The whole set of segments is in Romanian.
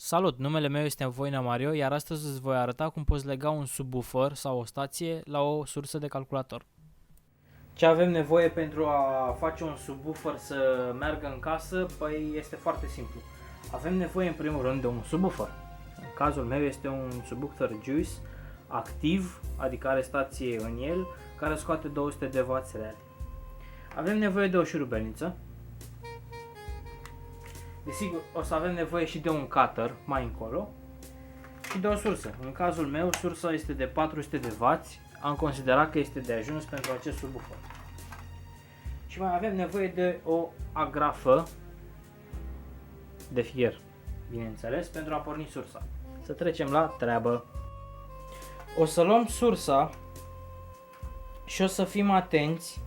Salut, numele meu este Voina Mario, iar astăzi îți voi arăta cum poți lega un subwoofer sau o stație la o sursă de calculator. Ce avem nevoie pentru a face un subwoofer să meargă în casă? Păi este foarte simplu. Avem nevoie în primul rând de un subwoofer. În cazul meu este un subwoofer Juice activ, adică are stație în el, care scoate 200 de W reali. Avem nevoie de o șurubelniță. Desigur, o să avem nevoie și de un cutter mai încolo și de o sursă. În cazul meu, sursa este de 400 de W. Am considerat că este de ajuns pentru acest subwoofer. Și mai avem nevoie de o agrafă de fier, bineînțeles, pentru a porni sursa. Să trecem la treabă. O să luăm sursa și o să fim atenți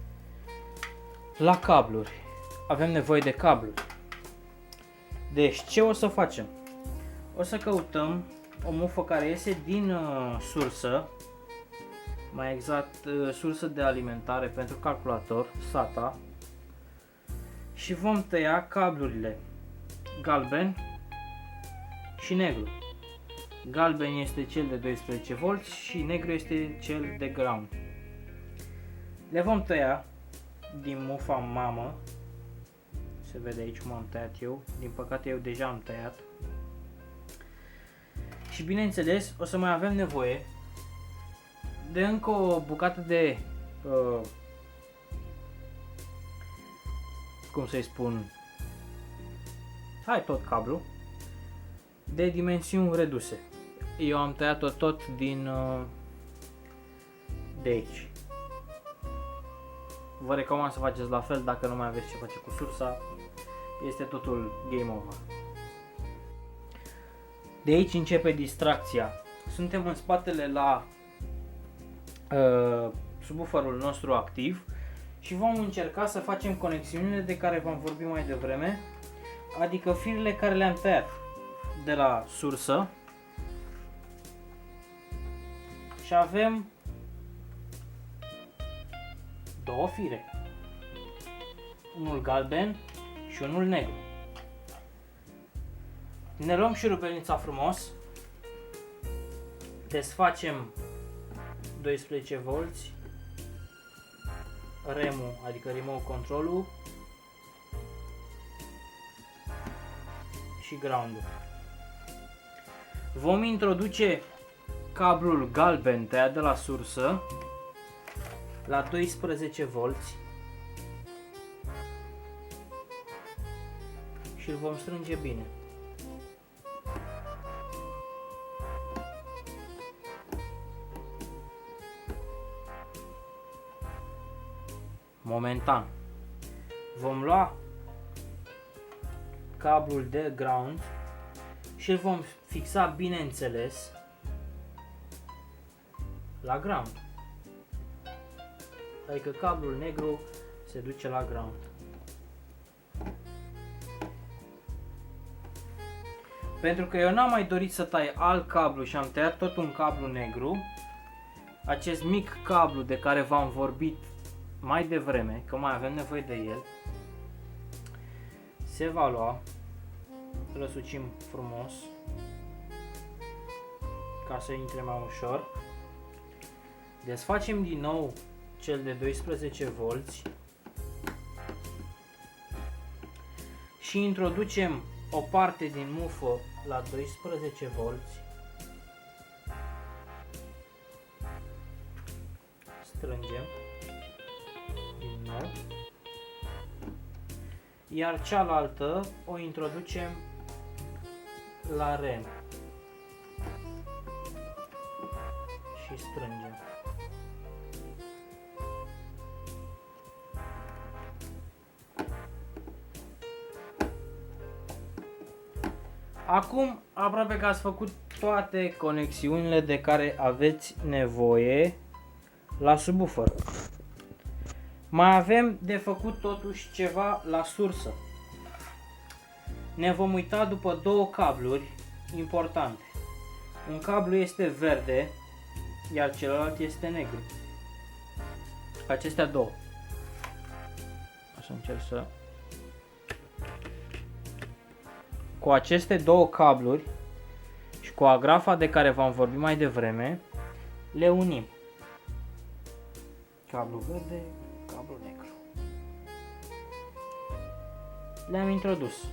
la cabluri. Avem nevoie de cabluri. Deci, ce o să facem? O să căutăm o mufă care iese din sursă, mai exact sursă de alimentare pentru calculator, SATA, și vom tăia cablurile galben și negru. Galben este cel de 12V și negru este cel de ground. Le vom tăia din mufa mamă. Se vede aici cum am tăiat eu, din păcate eu deja am tăiat. Și bineînțeles o să mai avem nevoie de încă o bucată de, cum să-i spun, tot cablu, de dimensiuni reduse. Eu am tăiat-o tot din, de aici. Vă recomand să faceți la fel dacă nu mai aveți ce face cu sursa. Este totul game over. De aici începe distracția. Suntem în spatele la subwooferul nostru activ și vom încerca să facem conexiunile de care v-am vorbit mai devreme, adică firele care le-am tăiat de la sursă. Și avem două fire, unul galben și unul negru. Ne luăm șurubelnița frumos, desfacem 12V, REM-ul, adică remote control-ul, și ground-ul. Vom introduce cablul galben tăiat de la sursă la 12V și îl vom strânge bine. Momentan vom lua cablul de ground și îl vom fixa, bineînțeles, la ground. Adică cablul negru se duce la ground. Pentru că eu n-am mai dorit să tai alt cablu și am tăiat tot un cablu negru, acest mic cablu de care v-am vorbit mai devreme, că mai avem nevoie de el, se va lua, răsucim frumos ca să intre mai ușor, desfacem din nou cel de 12V și introducem o parte din mufă la 12V, strângem din nou, iar cealaltă o introducem la REM și strângem. Acum aproape că ați făcut toate conexiunile de care aveți nevoie la subwoofer. Mai avem de făcut totuși ceva la sursă. Ne vom uita după două cabluri importante. Un cablu este verde, iar celălalt este negru. Acestea două. O să încerc să... Cu aceste două cabluri cu agrafa de care v-am vorbit mai devreme, le unim. Cablu verde, cablu negru. Le-am introdus.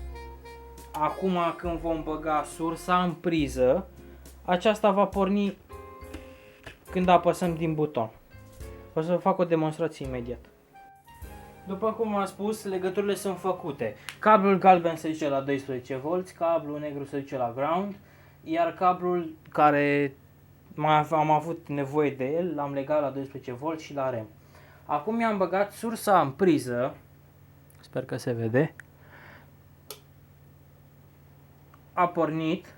Acum când vom băga sursa în priză, aceasta va porni când apăsăm din buton. O să vă fac o demonstrație imediat. După cum am spus, legăturile sunt făcute. Cablul galben se duce la 12V, cablul negru se duce la ground, iar cablul care am avut nevoie de el, l-am legat la 12V și la rem. Acum mi-am băgat sursa în priză, sper că se vede. A pornit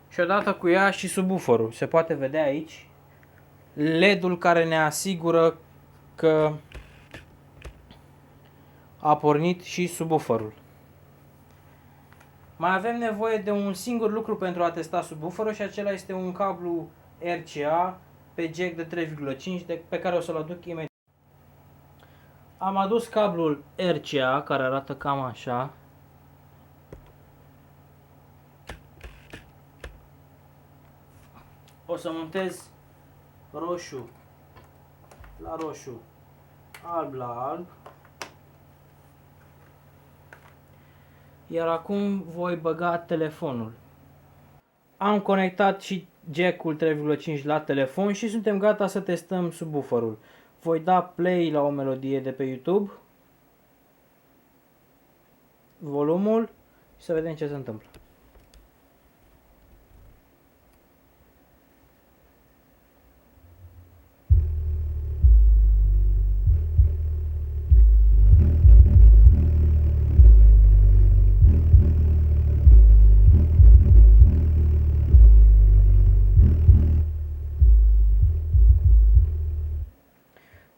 și odată cu ea și subwooferul. Se poate vedea aici LED-ul care ne asigură că a pornit și subwooferul. Mai avem nevoie de un singur lucru pentru a testa subwooferul și acela este un cablu RCA pe jack de 3,5 pe care o să-l aduc imediat. Am adus cablul RCA care arată cam așa. O să montez roșu la roșu, alb la alb. Iar acum voi băga telefonul. Am conectat și jack-ul 3,5 la telefon și suntem gata să testăm subwooferul. Voi da play la o melodie de pe YouTube, volumul și să vedem ce se întâmplă.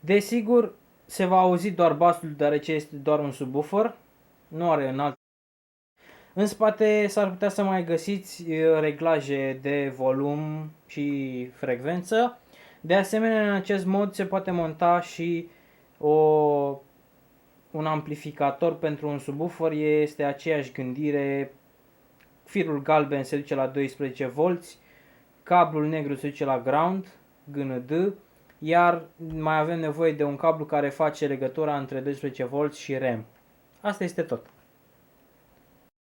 Desigur, se va auzi doar basul, deoarece este doar un subwoofer, nu are înalt. În spate s-ar putea să mai găsiți reglaje de volum și frecvență. De asemenea, în acest mod se poate monta și un amplificator pentru un subwoofer. Este aceeași gândire. Firul galben se duce la 12V, cablul negru se duce la ground, GND. Iar mai avem nevoie de un cablu care face legătura între 12V și rem. Asta este tot.